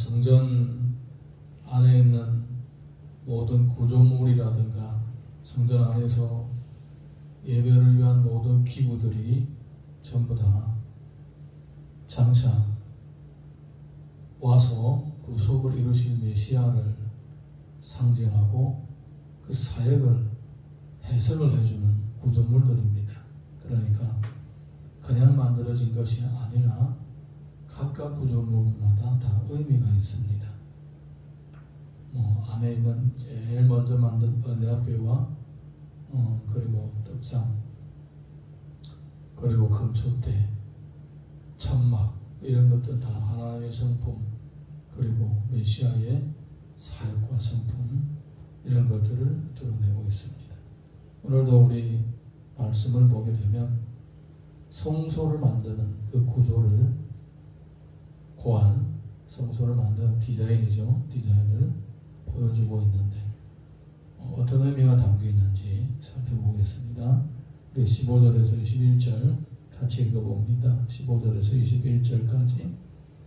성전 안에 있는 모든 구조물이라든가 성전 안에서 예배를 위한 모든 기구들이 전부 다 장차 와서 구속을 이루실 메시아를 상징하고 그 사역을 해석을 해주는 구조물들입니다. 그러니까 그냥 만들어진 것이 아니라 각각 구조물마다 다 의미가 있습니다. 안에 있는 제일 먼저 만든 언약궤와 그리고 떡상, 그리고 금초대, 천막, 이런 것들 다 하나님의 성품, 그리고 메시아의 사역과 성품, 이런 것들을 드러내고 있습니다. 오늘도 우리 말씀을 보게 되면 성소를 만드는 그 구조를 고안, 성소를 만드는 디자인을 보여주고 있는데 어떤 의미가 담겨 있는지 살펴보겠습니다. 우리 15절에서 21절 같이 읽어봅니다. 15절에서 21절까지.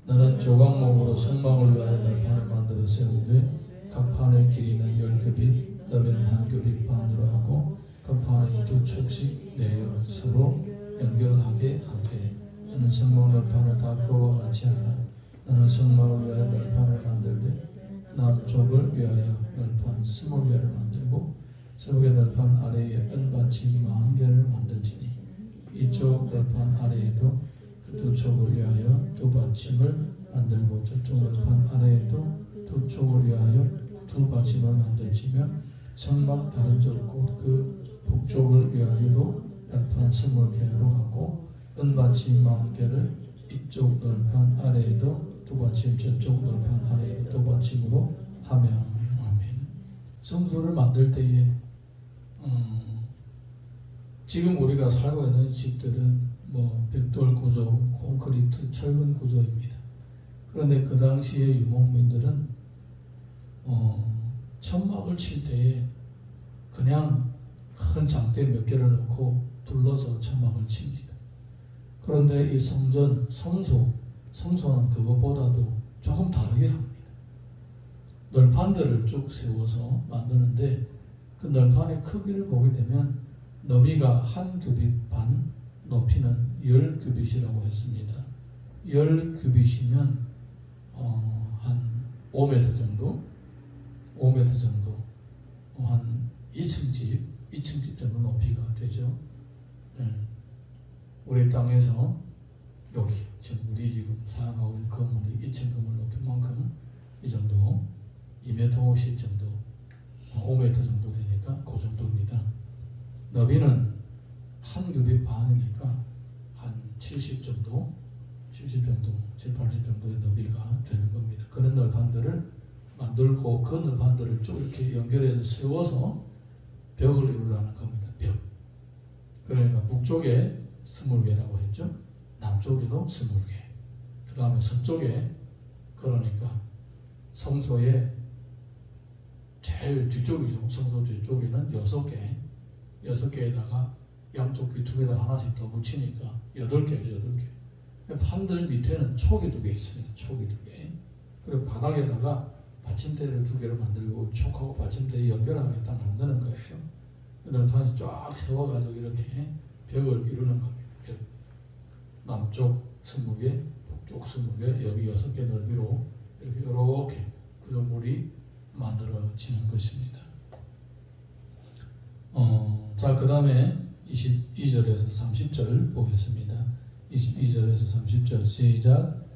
너는 조각목으로 성막을 위하여 널판을 만들어 세우되 각 판의 길이는 10규빗, 너비는 1규빗 반으로 하고 그 판에 2촉씩 내어 서로 연결하게 하되 너는 성막 널판을 다 그와 같이 하라. 너는 성막을 위하여 널판을 만들되 남쪽을 위하여 널판 20개를 만들고 서쪽의 널판 아래에 은받침 40개를 만들지니 이쪽 널판 아래에도 그 두 촉을 위하여 두 받침을 만들고 저쪽 널판 아래에도 두 촉을 위하여 두 받침을 만들지며 성막 다른 쪽 곧 그 북쪽을 위하여도 널판 20개로 하고 은받침 40개를 이쪽 널판 아래에도 두 받침, 저쪽 널판 아래에도 두 받침으로 하며. 아멘. 성소를 만들 때에 지금 우리가 살고 있는 집들은 벽돌 구조, 콘크리트, 철근 구조입니다. 그런데 그 당시의 유목민들은 천막을 칠 때에 그냥 큰 장대 몇 개를 넣고 둘러서 천막을 칩니다. 그런데 이 성전, 성소는 그것보다도 조금 다르게 합니다. 널판들을 쭉 세워서 만드는데 그 널판의 크기를 보게 되면 너비가 1규빗 반, 높이는 10규빗이라고 했습니다. 10규빗이면 한 5m 정도, 한 2층 집 정도 높이가 되죠. 우리 땅에서 여기 지금 우리 지금 사용하고 있는 건물이 2층 건물 높이만큼 이 정도 2m 50 정도 5m 정도 되니까 그 정도입니다. 너비는 1규빗 반이니까 한 70 정도 7, 80 정도의 너비가 되는 겁니다. 그런 널판들을 만들고 그 널판들을 쭉 이렇게 연결해서 세워서 벽을 이루라는 겁니다. 벽. 그러니까 북쪽에 20개라고 했죠. 남쪽에도 20개. 그 다음에 서쪽에, 그러니까 성소의 제일 뒤쪽이죠. 성소 뒤쪽에는 6개에다가 양쪽 귀퉁이에다 하나씩 더 붙이니까 8개. 판들 밑에는 촉이 2개 있습니다. 촉이 2개. 그리고 바닥에다가 받침대를 2개를 만들고 촉하고 받침대에 연결하게 딱 만드는 거예요. 널판이 쫙 세워가지고 이렇게 벽을 이루는 겁니다. 벽. 남쪽 20개, 북쪽 20개, 여기 6개 넓이로 이렇게 구조물이 만들어지는 것입니다. 자, 그 다음에 22절에서 30절 보겠습니다. 22절에서 30절 시작.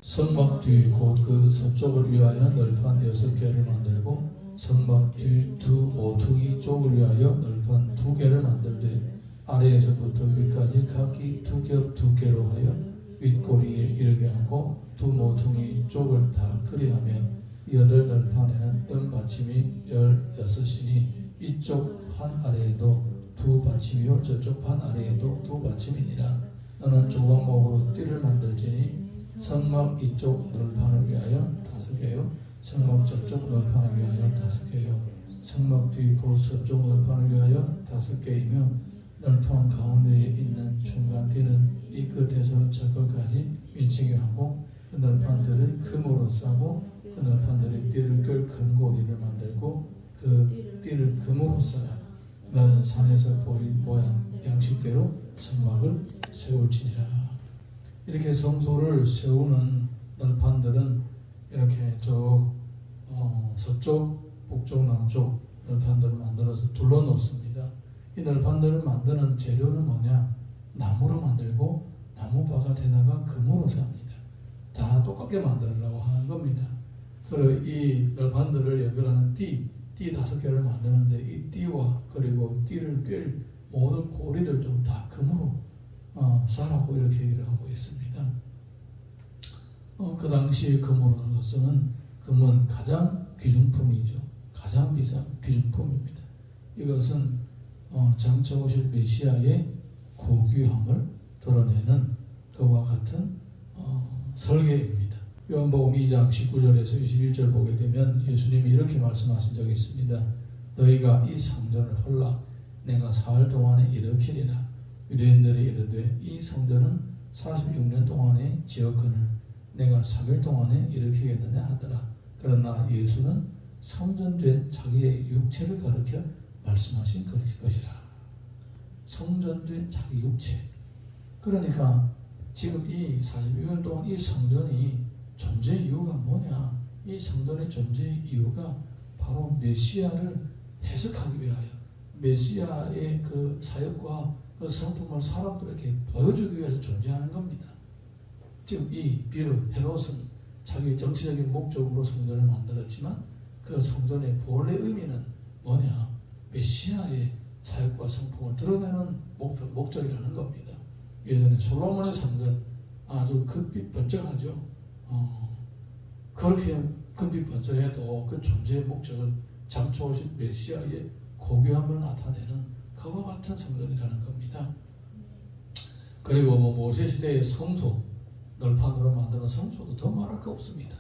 성막 뒤 곧 그 서쪽을 위하여는 널판 6개를 만들고 성막 뒤 두 모퉁이 쪽을 위하여 널판 2개를 만들되 아래에서부터 위까지 각기 2겹 2개로 하여 윗꼬리에 이르게 하고 두 모퉁이 쪽을 다 그리하며 8널판에는 은받침이 16이니 이쪽 판 아래에도 두 받침이요 저쪽 판 아래에도 두 받침이니라. 너는 조각목으로 띠를 만들지니 성막 이쪽 널판을 위하여 5개요 성막 저쪽 널판을 위하여 5개요 성막 뒤 곧 서쪽 널판을 위하여 5개이며 널판 가운데에 있는 중간 띠는 이 끝에서 저 끝까지 미치게 하고 그 널판들을 금으로 싸고 그 널판들이 띠를 끌 금고리를 만들고 그 띠를 금으로 싸야 나는 산에서 보인 모양 양식대로 성막을 세울지니라. 이렇게 성소를 세우는 널판들은 이렇게 서쪽, 북쪽, 남쪽 널판들을 만들어서 둘러놓습니다. 이 널판들을 만드는 재료는 뭐냐? 나무로 만들고 나무바가 되다가 금으로 삽니다. 다 똑같게 만들으라고 하는 겁니다. 그리고 이 널판들을 연결하는 띠 5개를 만드는데 이 띠와 그리고 띠를 꿰 모든 고리들도 다 금으로 싸라고 이렇게 얘기를 하고 있습니다. 그 당시 금으로서는 금은 가장 귀중품이죠. 가장 비싼 귀중품입니다. 이것은 장차 오실 메시아의 고귀함을 드러내는 그와 같은 설계입니다. 요한복음 2장 19절에서 21절 보게 되면 예수님이 이렇게 말씀하신 적이 있습니다. 너희가 이 성전을 헐라 내가 사흘 동안에 일으키리라. 유대인들이 이르되 이 성전은 46년 동안에 지었거늘 내가 3일 동안에 일으키겠느냐 하더라. 그러나 예수는 성전된 자기의 육체를 가르쳐 말씀하신 것이라. 성전된 자기 육체. 그러니까 지금 이 42년 동안 이 성전이 존재 이유가 뭐냐? 이 성전의 존재 이유가 바로 메시아를 해석하기 위하여 메시아의 그 사역과 그 성품을 사람들에게 보여주기 위해서 존재하는 겁니다. 지금 이 비록 헤롯은 자기 정치적인 목적으로 성전을 만들었지만 그 성전의 본래 의미는 뭐냐? 메시아의 사역과 성품을 드러내는 목적이라는 겁니다. 예전에 솔로몬의 성전 아주 금빛 번쩍하죠. 그렇게 금빛 번쩍해도 그 존재의 목적은 장차 오신 메시아의 고귀함을 나타내는 그와 같은 성전이라는 겁니다. 그리고 모세 시대의 성소, 널판으로 만드는 성소도 더 말할 거 없습니다.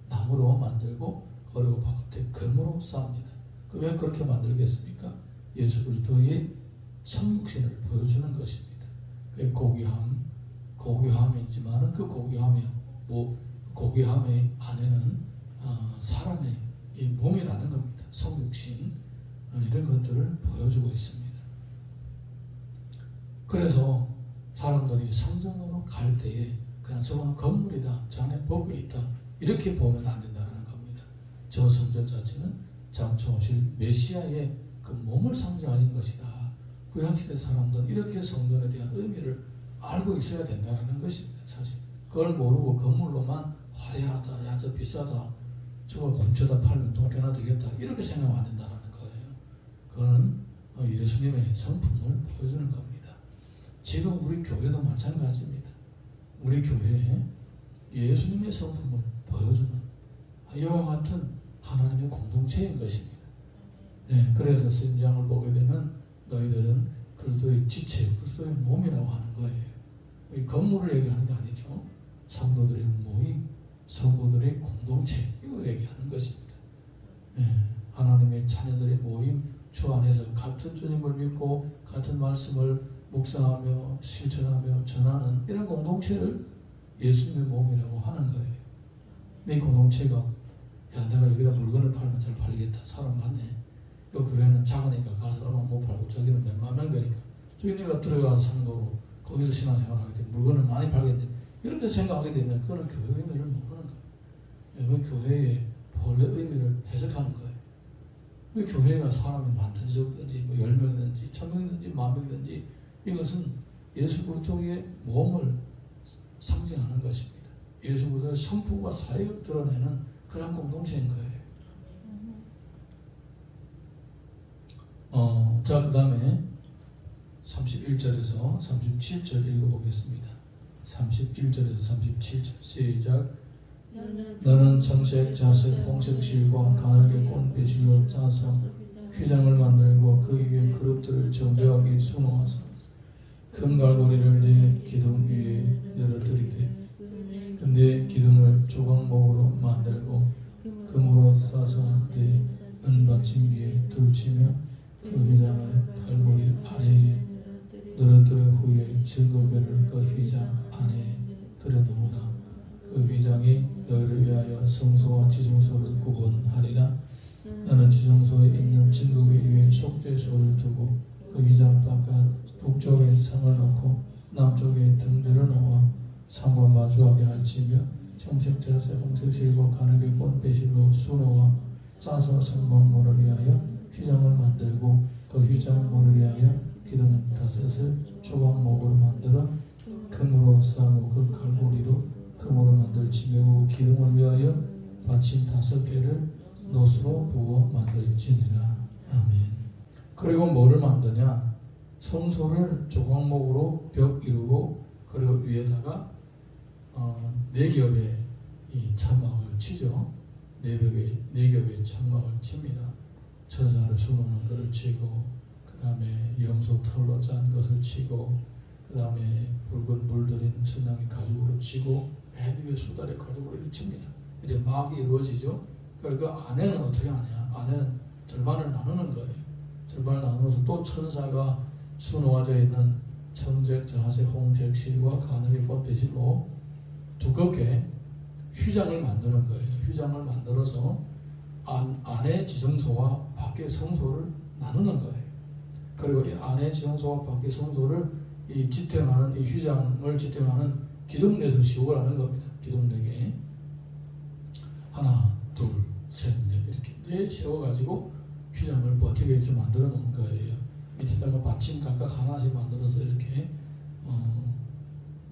나무로 만들고 그리고 바깥에 금으로 쌓습니다. 왜 그렇게 만들겠습니까? 예수 그리스도의 성육신을 보여주는 것입니다. 그 고귀함이지만 그 고귀함의 안에는 사람의 이 몸이라는 겁니다. 성육신 이런 것들을 보여주고 있습니다. 그래서 사람들이 성전으로 갈 때에 그냥 저거는 건물이다, 저 안에 복이 있다 이렇게 보면 안 된다는 겁니다. 저 성전 자체는 장차 오실 메시아의 그 몸을 상징하는 것이다. 구약시대 사람들은 이렇게 성전에 대한 의미를 알고 있어야 된다는 것입니다. 사실 그걸 모르고 건물로만 화려하다, 야 저 비싸다, 저걸 훔쳐다 팔면 돈 꽤나 되겠다 이렇게 생각하면 안 된다는 거예요. 그거는 예수님의 성품을 보여주는 겁니다. 지금 우리 교회도 마찬가지입니다. 우리 교회에 예수님의 성품을 보여주는 이와 같은 하나님의 공동체인 것입니다. 네, 그래서 신장을 보게 되면 너희들은 그리스도의 지체, 그리스도의 몸이라고 하는 거예요. 이 건물을 얘기하는 게 아니죠. 성도들의 모임, 성도들의 공동체 이거 얘기하는 것입니다. 네, 하나님의 자녀들의 모임, 주 안에서 같은 주님을 믿고 같은 말씀을 묵상하며 실천하며 전하는 이런 공동체를 예수님의 몸이라고 하는 거예요. 내 공동체가 야 내가 여기다 물건을 팔면 잘 팔리겠다. 사람 많네. 이 교회는 작으니까 가서 얼마 못 팔고 저기는 몇만 명 되니까 저기 내가 들어가서 상도로 거기서 신앙생활하게 되면 물건을 많이 팔겠네. 이렇게 생각하게 되면 그건 교회 의미를 모르는 거예요. 그 교회의 본래 의미를 해석하는 거예요. 왜 교회가 사람이 많든지 적든지 10명이든지 1000명이든지 10,000명이든지 이것은 예수 그리스도의 몸을 상징하는 것입니다. 예수 그리스도의 성품과 사역을 드러내는 그런 공동체인 거예요. 자, 그 다음에 31절에서 37절 읽어보겠습니다. 31절에서 37절 시작. 너는 정색, 자색, 홍색 실과 가늘게 꼰 배실로 짜서 휘장을 만들고 그 위에 그릇들을 정교하게 수놓아서 금갈고리를 내 기둥 위에 늘어뜨리되 근데 기둥을 조각목으로 만들고 금으로 싸서 내 은받침 위에 둘치며 그 휘장을 갈고리 아래에 늘어뜨린 후에 증거배를 그 휘장 안에 들여놓으라. 그 휘장이 너희를 위하여 성소와 지성소를 구분하리라. 너는 지성소에 있는 진국의 위에 속죄소를 두고 그 휘장 바깥 북쪽에 상을 놓고 남쪽에 등대를 놓아 상과 마주하게 할지며 청색자세 홍색실과 가늘게 꼰 배실로 수로와 짜서 성막모를 위하여 휘장을 만들고 그 휘장모를 위하여 기둥 5을 조각목으로 만들어 금으로 싸고 그 갈고리로 금으로 만들지며 그 기둥을 위하여 받침 5개를 놋으로 부어 만들지니라. 아멘. 그리고 뭐를 만드냐? 성소를 조각목으로 벽 이루고 그리고 위에다가 4겹의 이 천막을 치죠. 4겹의 천막을 칩니다. 천사를 수놓는 것을 치고 그 다음에 염소 털로 짠 것을 치고 그 다음에 붉은 물들인 순양의 가죽으로 치고 맨 위에 수달의 가죽으로 이렇게 칩니다. 이제 막 이루어지죠. 그리고 그 안에는 어떻게 하냐? 안에는 절반을 나누는 거예요. 절반을 나누어서 또 천사가 수놓아져 있는 청색, 자색, 홍색 실과 가늘게 꼰 배실로 두껍게 휘장을 만드는 거예요. 휘장을 만들어서 안에 지성소와 밖의 성소를 나누는 거예요. 그리고 이 안에 지성소와 밖의 성소를 이 지탱하는 이 휘장을 지탱하는 기둥 넷을 씌우라는 겁니다. 기둥 4개. 하나, 둘, 셋, 넷 이렇게 4 세워가지고 휘장을 버티게 이렇게 만들어 놓은 거예요. 밑에다가 받침 각각 하나씩 만들어서 이렇게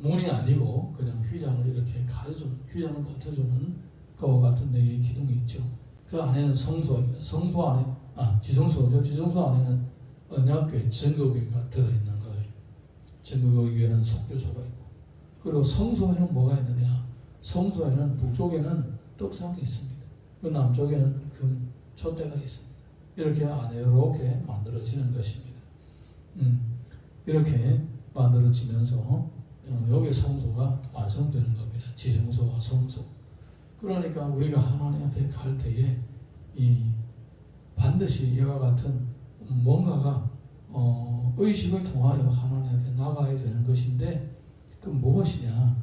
문이 아니고 그냥 휘장을 이렇게 가려주는, 휘장을 버텨주는 그와 같은 4개의 기둥이 있죠. 그 안에는 성소입니다. 성소 안에 지성소죠. 지성소 안에는 언약궤, 증거궤가 들어있는 거예요. 증거궤에는 속죄소가 있고, 그리고 성소에는 뭐가 있느냐? 성소에는 북쪽에는 떡상이 있습니다. 그 남쪽에는 금 촛대가 있습니다. 이렇게 안에 이렇게 만들어지는 것입니다. 이렇게 만들어지면서 여기 성소가 완성되는 겁니다. 지성소와 성소. 그러니까 우리가 하나님 앞에 갈 때에 반드시 이와 같은 뭔가가 의식을 통하여 하나님 앞에 나가야 되는 것인데, 그 무엇이냐?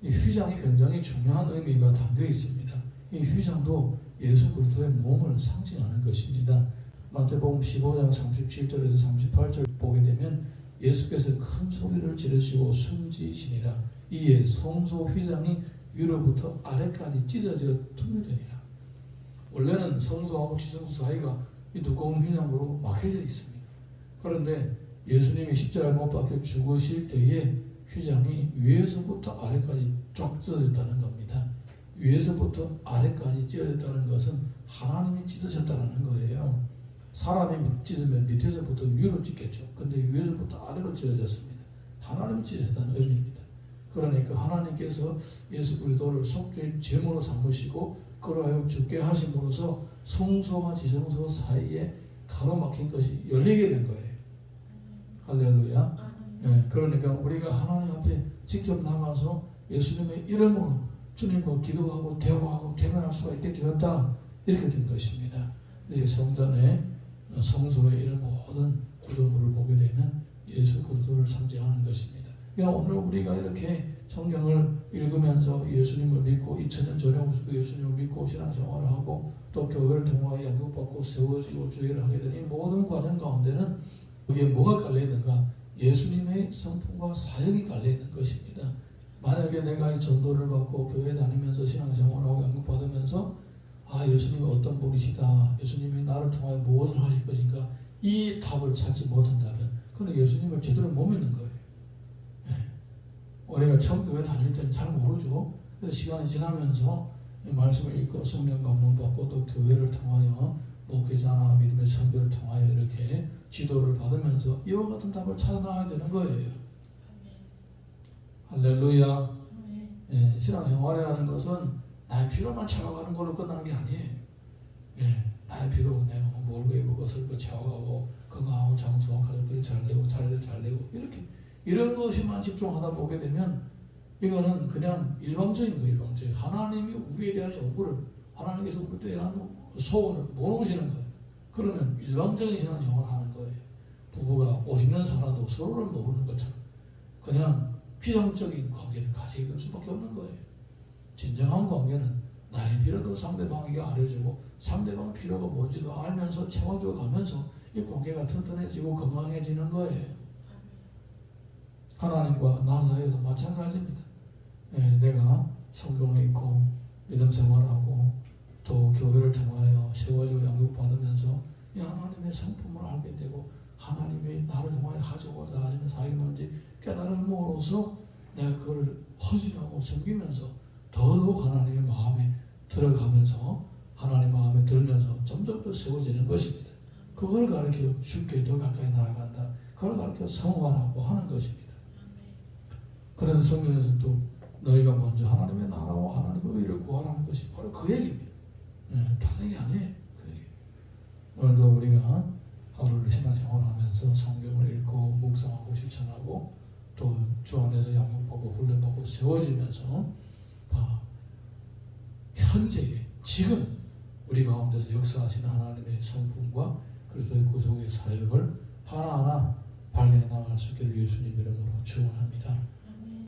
이 휘장이 굉장히 중요한 의미가 담겨 있습니다. 이 휘장도 예수 그리스도의 몸을 상징하는 것입니다. 마태복음 15장 37절에서 38절 보게 되면 예수께서 큰 소리를 지르시고 숨지시니라. 이에 성소 휘장이 위로부터 아래까지 찢어져 투명되니라. 원래는 성소하고 지성소 사이가 이 두꺼운 휘장으로 막혀져 있습니다. 그런데 예수님이 십자가에 못 박혀 죽으실 때에 휘장이 위에서부터 아래까지 쫙 찢어졌다는 겁니다. 위에서부터 아래까지 찢어졌다는 것은 하나님이 찢으셨다는 거예요. 사람이 찢으면 밑에서부터 위로 찢겠죠. 근데 위에서부터 아래로 찢어졌습니다. 하나님이 찢으셨다는 의미입니다. 그러니까 하나님께서 예수 그리스도를 속죄 제물로 삼으시고 그러하여 죽게 하심으로써 성소와 지성소 사이에 가로막힌 것이 열리게 된 거예요. 할렐루야. 네, 그러니까 우리가 하나님 앞에 직접 나가서 예수님의 이름으로 주님과 기도하고 대화하고 대면할 수가 있게 되었다. 이렇게 된 것입니다. 이 성전의 성소의 이런 모든 구조물을 보게 되면 예수 그리스도를 상징하는 것입니다. 그러니까 오늘 우리가 이렇게 성경을 읽으면서 예수님을 믿고 2000년 전에 오시고 예수님을 믿고 신앙생활을 하고 또 교회를 통하여 양육받고 세워지고 주의를 하게 되는 이 모든 과정 가운데는 여기에 뭐가 깔려있는가? 예수님의 성품과 사역이 깔려있는 것입니다. 만약에 내가 이 전도를 받고 교회 다니면서 신앙생활하고 양육받으면서 예수님이 어떤 분이시다, 예수님이 나를 통하여 무엇을 하실 것인가, 이 답을 찾지 못한다면 그는 예수님을 제대로 못 믿는 거예요. 우리가 처음 교회 다닐 때는 잘 모르죠. 그래서 시간이 지나면서 말씀을 읽고 성령 감동 받고 또 교회를 통하여 목회자나 믿음의 선교를 통하여 이렇게 지도를 받으면서 이와 같은 답을 찾아 나가야 되는 거예요. 할렐루야. 신앙생활이라는 것은 나의 필요만 채워가는 걸로 끝나는 게 아니에요. 나의 필요, 내가 몰고 입을 것을 채워가고 건강하고 장수하고 가족들이 잘 되고 자리들 잘 되고 이런 것에만 집중하다 보게 되면 이거는 그냥 일방적인 거예요. 일방적인. 하나님이 우리에 대한 요구를, 하나님께서 우리에 대한 소원을 모르시는 거예요. 그러면 일방적인 신앙생활을 하는 거예요. 부부가 50년 살아도 서로를 모르는 것처럼 그냥 피상적인 관계를 가지게 될 수밖에 없는 거예요. 진정한 관계는 나의 필요도 상대방에게 알려주고 상대방 필요가 뭔지도 알면서 채워줘 가면서 이 관계가 튼튼해지고 건강해지는 거예요. 하나님과 나 사이에도 마찬가지입니다. 내가 성경에 있고 믿음 생활하고 또 교회를 통하여 세워지고 양육받으면서 이 하나님의 성품을 알게 되고 하나님이 나를 통하여 가져고자 하시는 사역이 뭔지 깨달음으로써 내가 그걸 헌신하고 섬기면서 더더욱 하나님의 마음에 들어가면서 하나님 마음에 들면서 점점 더 세워지는 것입니다. 그걸 가르쳐 주께 더 가까이 나아간다. 그걸 가르쳐 성화라고 하는 것입니다. 그래서 성경에서 또 너희가 먼저 하나님의 나라와 하나님의 의를 구하라는 것이 바로 그 얘기입니다. 다른 얘기 아니에요. 그 얘기. 오늘도 우리가 하루를 신앙생활하면서 성경을 읽고 묵상하고 실천하고 또 주 안에서 양육받고 훈련받고 세워지면서 현재의 지금 우리 가운데서 역사하시는 하나님의 성품과 그리스도의 구속의 사역을 하나하나 발견해 나갈 수 있기를 예수님 이름으로 축원합니다.